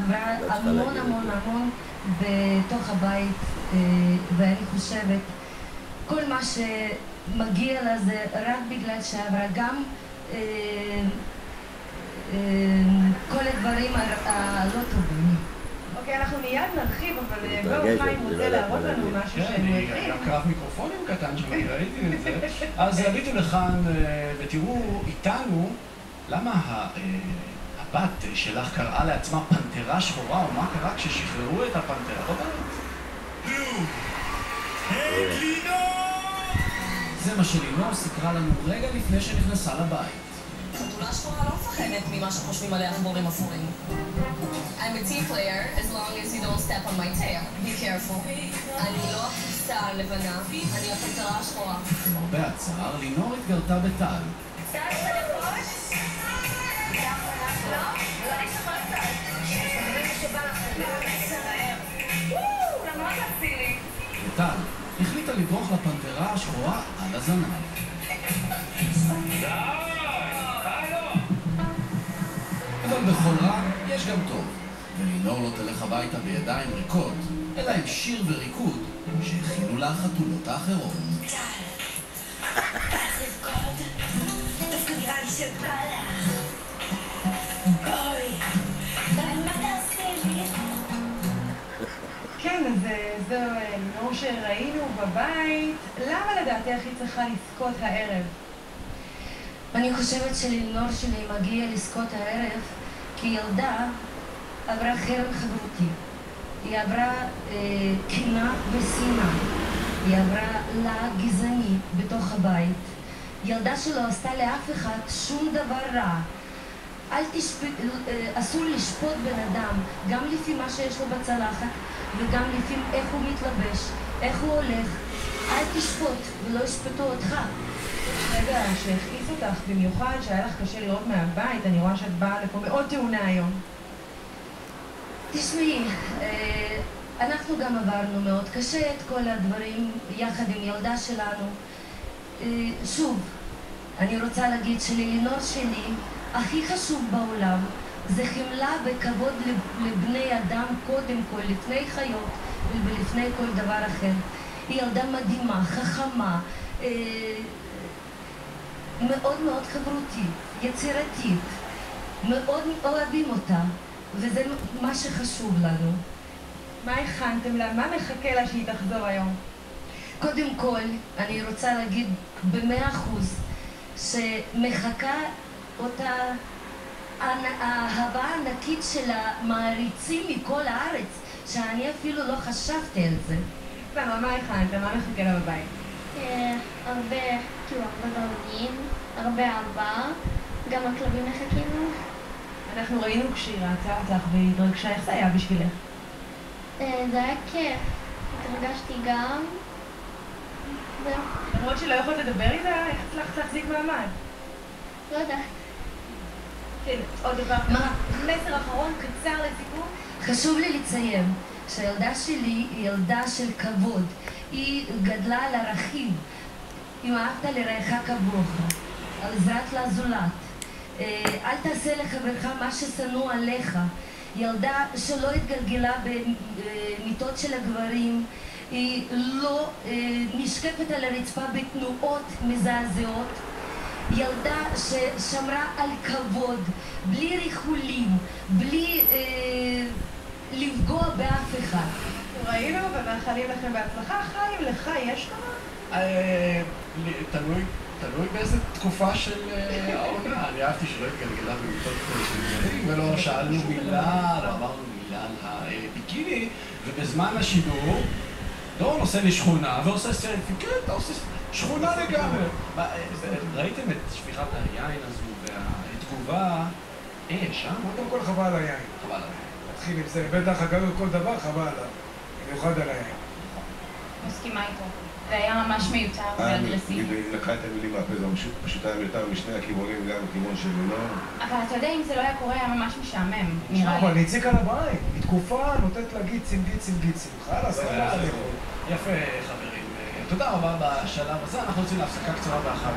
עברה המון המון המון בתוך הבית, ואני חושבת כל מה שמגיע לה זה רק בגלל שעברה גם כל הדברים הלא טובים. אוקיי, אנחנו מיד נרחיב, אבל בואו חיים רוצה להראות לנו משהו שאני מכיר. גם קרב מיקרופונים קטן שמי, ראיתי את זה. אז עליתי לכאן ותראו איתנו למה הבת שלך קראה לעצמה פנתרה שחורה, או מה קרה כששחררו את הפנתרה? לא באמת? זה מה שלינור סיפרה לנו רגע לפני שנכנסה לבית. חתולה שחורה לא מפחדת ממה שחושבים עליה חבורים אפורים. I'm a team player as long as you don't step on my tail. Be careful. אני לא הכבשה הלבנה, אני הפנתרה השחורה. למרבה הצער, לינור התגרתה בטל. וטל החליטה לדרוך לפנתרה השחורה על הזנב. אבל בכל רע יש גם טוב, ולינור לא תלך הביתה בידיים ריקות, אלא עם שיר וריקוד שהכינו לה החתולות האחרות. כן, אז זו לינור שראינו בבית. למה לדעתך היא צריכה לזכות הערב? אני חושבת שללינור שלי מגיע לזכות הערב כי ילדה עברה חרם חברותי. היא עברה קנאה ושנאה. היא עברה לעג גזעני בתוך הבית. ילדה שלא עשתה לאף אחד שום דבר רע. אסור לשפוט בן אדם גם לפי מה שיש לו בצלחת וגם לפי איך הוא מתלבש, איך הוא הולך. אל תשפוט ולא ישפטו אותך. רגע, שהכעיס אותך במיוחד, שהיה לך קשה לראות מהבית, אני רואה שאת באה לפה מאוד טעונה היום. תשמעי, אנחנו גם עברנו מאוד קשה את כל הדברים יחד עם ילדה שלנו. שוב, אני רוצה להגיד שללינור שלי הכי חשוב בעולם זה חמלה וכבוד לבני אדם קודם כל, לפני חיות ולפני כל דבר אחר. היא ילדה מדהימה, חכמה, מאוד מאוד חברותית, יצירתית, מאוד אוהבים אותה, וזה מה שחשוב לנו. מה הכנתם לה? מה מחכה לה שהיא תחזור היום? קודם כל, אני רוצה להגיד ב100% שמחכה אותה האהבה הענקית של המעריצים מכל הארץ, שאני אפילו לא חשבתי על זה. למה, מה הכנתם? מה מחכה לה בבית? הרבה גרעינים, הרבה אהבה, גם הכלבים מחכים לו. אנחנו ראינו כשהיא ראתה אותך והתרגשה, איך זה היה בשבילך? זה היה כיף, התרגשתי גם. זהו. למרות שלא יכולת לדבר איתה, איך הצלחת להחזיק מעמד? לא יודעת. כן, עוד דבר. מה? מסר אחרון, קצר לסיפור. חשוב לי לציין שהילדה שלי היא ילדה של כבוד. היא גדלה על ערכים. אם אהבת לרעך כמוך, על עזרת לזולת. אל תעשה לחברך מה ששנוא עליך. ילדה שלא התגלגלה במיטות של הגברים, היא לא נשקפת על הרצפה בתנועות מזעזעות. ילדה ששמרה על כבוד, בלי ריחולים, בלי לפגוע באף אחד. ראינו ומאחלים לכם בהצלחה. חיים, לך יש כמה? תלוי באיזה תקופה של העונה. אני אהבתי שלא התגלגלה במיטות של גברים, ולא שאלנו מילה, לא אמרנו מילה על הביקיני, ובזמן השידור דורון עושה לי שכונה ועושה סלפי. כן, אתה עושה שכונה לגמרי. ראיתם את שפיכת היין הזו והתגובה? שם? קודם כל חבל על היין. חבל על היין. תתחיל עם זה, בטח אגב כל דבר חבל עליו, במיוחד על היין. מסכימה איתו. זה היה ממש מיותר ואגרסיבי. היא לקחה את המילים מהפה, זה פשוט היה מיותר משני הכיוונים, גם הכיוון של לינור. אבל אתה יודע, אם זה לא היה קורה, היה ממש משעמם, נראה לי. אבל אני הציק על הבית. היא תקופה נותנת להגיד צמגיצים גיצים. חלאס, יפה, חברים. תודה רבה בשלב הזה. אנחנו יוצאים להפסקה קצרה ואחריה.